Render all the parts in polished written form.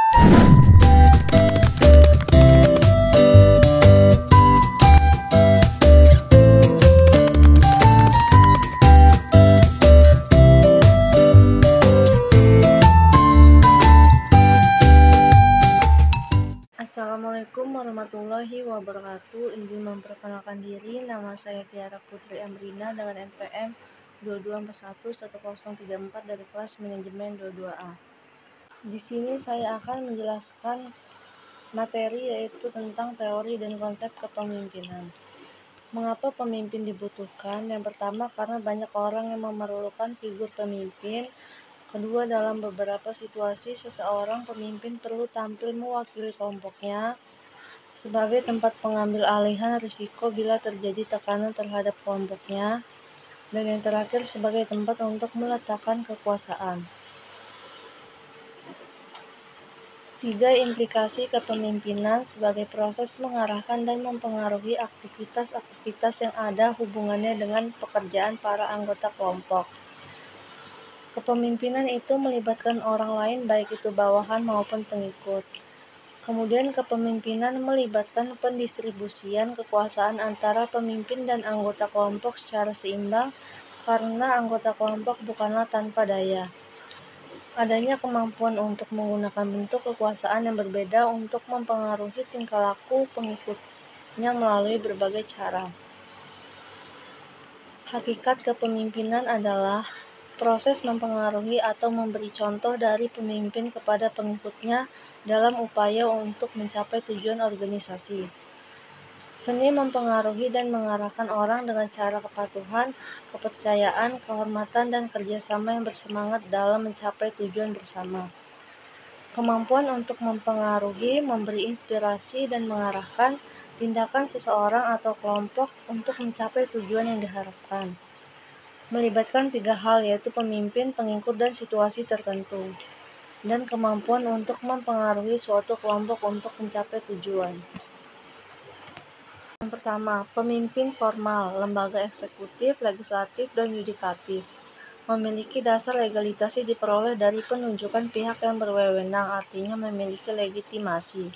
Assalamualaikum warahmatullahi wabarakatuh. Izin memperkenalkan diri, nama saya Tiara Putri Amrina dengan NPM 22411034 dari kelas manajemen 22A. Di sini saya akan menjelaskan materi yaitu tentang teori dan konsep kepemimpinan. Mengapa pemimpin dibutuhkan? Yang pertama, karena banyak orang yang memerlukan figur pemimpin. Kedua, dalam beberapa situasi seseorang pemimpin perlu tampil mewakili kelompoknya sebagai tempat pengambil alihan risiko bila terjadi tekanan terhadap kelompoknya. Dan yang terakhir, sebagai tempat untuk meletakkan kekuasaan. 3. Implikasi kepemimpinan sebagai proses mengarahkan dan mempengaruhi aktivitas-aktivitas yang ada hubungannya dengan pekerjaan para anggota kelompok. Kepemimpinan itu melibatkan orang lain, baik itu bawahan maupun pengikut. Kemudian kepemimpinan melibatkan pendistribusian kekuasaan antara pemimpin dan anggota kelompok secara seimbang, karena anggota kelompok bukanlah tanpa daya. Adanya kemampuan untuk menggunakan bentuk kekuasaan yang berbeda untuk mempengaruhi tingkah laku pengikutnya melalui berbagai cara. Hakikat kepemimpinan adalah proses mempengaruhi atau memberi contoh dari pemimpin kepada pengikutnya dalam upaya untuk mencapai tujuan organisasi. Seni mempengaruhi dan mengarahkan orang dengan cara kepatuhan, kepercayaan, kehormatan, dan kerjasama yang bersemangat dalam mencapai tujuan bersama. Kemampuan untuk mempengaruhi, memberi inspirasi, dan mengarahkan tindakan seseorang atau kelompok untuk mencapai tujuan yang diharapkan. Melibatkan 3 hal, yaitu pemimpin, pengikut, dan situasi tertentu. Dan kemampuan untuk mempengaruhi suatu kelompok untuk mencapai tujuan. Yang pertama, pemimpin formal, lembaga eksekutif, legislatif, dan yudikatif. Memiliki dasar legalitas diperoleh dari penunjukan pihak yang berwenang, artinya memiliki legitimasi.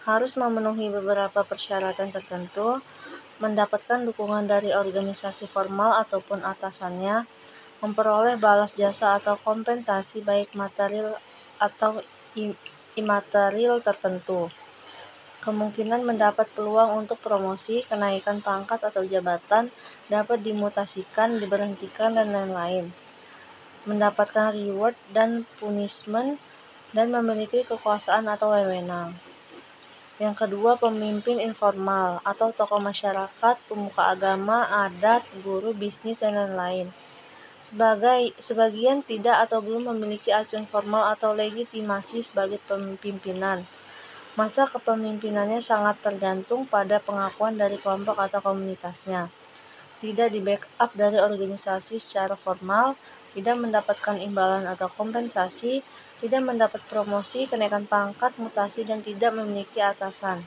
Harus memenuhi beberapa persyaratan tertentu, mendapatkan dukungan dari organisasi formal ataupun atasannya, memperoleh balas jasa atau kompensasi baik material atau imaterial tertentu. Kemungkinan mendapat peluang untuk promosi, kenaikan pangkat atau jabatan, dapat dimutasikan, diberhentikan, dan lain-lain. Mendapatkan reward dan punishment, dan memiliki kekuasaan atau wewenang. Yang kedua, pemimpin informal atau tokoh masyarakat, pemuka agama, adat, guru, bisnis, dan lain-lain. Sebagian tidak atau belum memiliki acuan formal atau legitimasi sebagai pemimpinan. Masa kepemimpinannya sangat tergantung pada pengakuan dari kelompok atau komunitasnya. Tidak di-backup dari organisasi secara formal, tidak mendapatkan imbalan atau kompensasi, tidak mendapat promosi, kenaikan pangkat, mutasi, dan tidak memiliki atasan.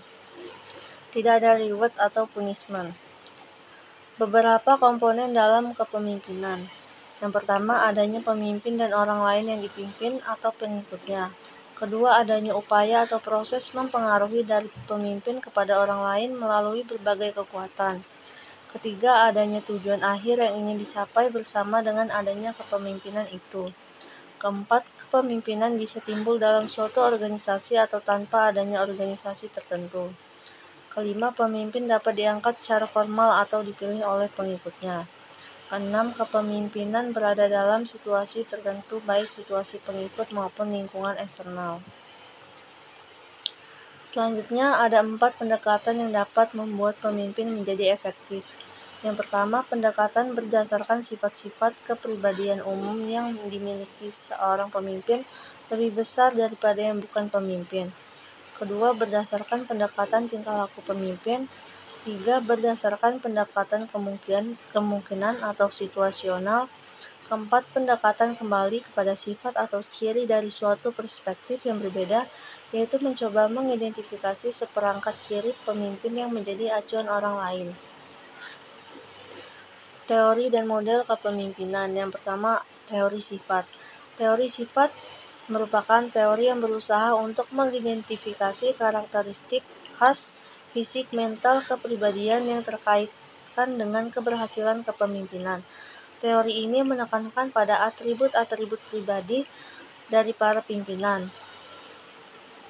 Tidak ada reward atau punishment. Beberapa komponen dalam kepemimpinan. Yang pertama, adanya pemimpin dan orang lain yang dipimpin atau pengikutnya. Kedua, adanya upaya atau proses mempengaruhi dari pemimpin kepada orang lain melalui berbagai kekuatan. Ketiga, adanya tujuan akhir yang ingin dicapai bersama dengan adanya kepemimpinan itu. Keempat, kepemimpinan bisa timbul dalam suatu organisasi atau tanpa adanya organisasi tertentu. Kelima, pemimpin dapat diangkat secara formal atau dipilih oleh pengikutnya. Keenam, kepemimpinan berada dalam situasi tertentu, baik situasi pengikut maupun lingkungan eksternal. Selanjutnya, ada 4 pendekatan yang dapat membuat pemimpin menjadi efektif. Yang pertama, pendekatan berdasarkan sifat-sifat kepribadian umum yang dimiliki seorang pemimpin lebih besar daripada yang bukan pemimpin. Kedua, berdasarkan pendekatan tingkah laku pemimpin. 3. Berdasarkan pendekatan kemungkinan atau situasional. Keempat, pendekatan kembali kepada sifat atau ciri dari suatu perspektif yang berbeda, yaitu mencoba mengidentifikasi seperangkat ciri pemimpin yang menjadi acuan orang lain. Teori dan model kepemimpinan. Yang pertama, teori sifat. Teori sifat merupakan teori yang berusaha untuk mengidentifikasi karakteristik khas fisik mental kepribadian yang terkaitkan dengan keberhasilan kepemimpinan. Teori ini menekankan pada atribut-atribut pribadi dari para pimpinan.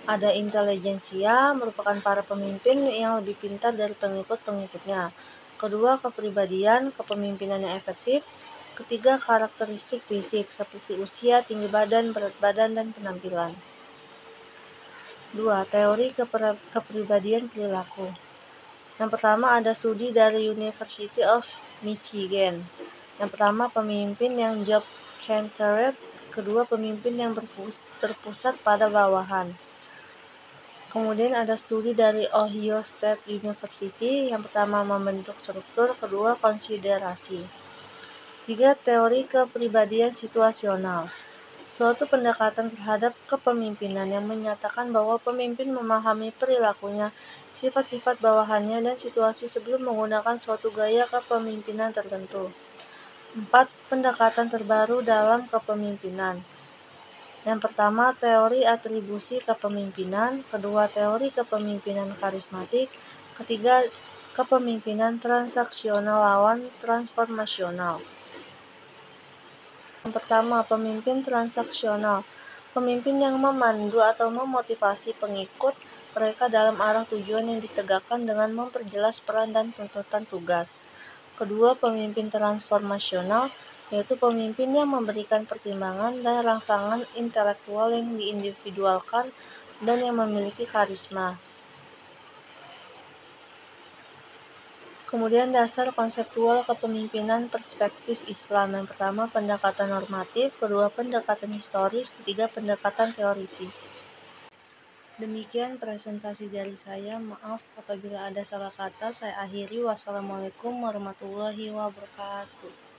Ada intelijensia, merupakan para pemimpin yang lebih pintar dari pengikut-pengikutnya. Kedua, kepribadian, kepemimpinan yang efektif. Ketiga, karakteristik fisik seperti usia, tinggi badan, berat badan, dan penampilan. 2. Teori kepribadian perilaku. Yang pertama ada studi dari University of Michigan. Yang pertama pemimpin yang job centered, kedua pemimpin yang berpusat pada bawahan. Kemudian ada studi dari Ohio State University, yang pertama membentuk struktur, kedua konsiderasi. 3. Teori kepribadian situasional. Suatu pendekatan terhadap kepemimpinan yang menyatakan bahwa pemimpin memahami perilakunya, sifat-sifat bawahannya, dan situasi sebelum menggunakan suatu gaya kepemimpinan tertentu. 4. Pendekatan terbaru dalam kepemimpinan. Yang pertama, teori atribusi kepemimpinan. Kedua, teori kepemimpinan karismatik. Ketiga, kepemimpinan transaksional lawan transformasional. Yang pertama, pemimpin transaksional. Pemimpin yang memandu atau memotivasi pengikut mereka dalam arah tujuan yang ditegakkan dengan memperjelas peran dan tuntutan tugas. Kedua, pemimpin transformasional, yaitu pemimpin yang memberikan pertimbangan dan rangsangan intelektual yang diindividualkan dan yang memiliki karisma. Kemudian dasar konseptual kepemimpinan perspektif Islam. Yang pertama pendekatan normatif, kedua pendekatan historis, ketiga pendekatan teoritis. Demikian presentasi dari saya. Maaf apabila ada salah kata. Saya akhiri. Wassalamualaikum warahmatullahi wabarakatuh.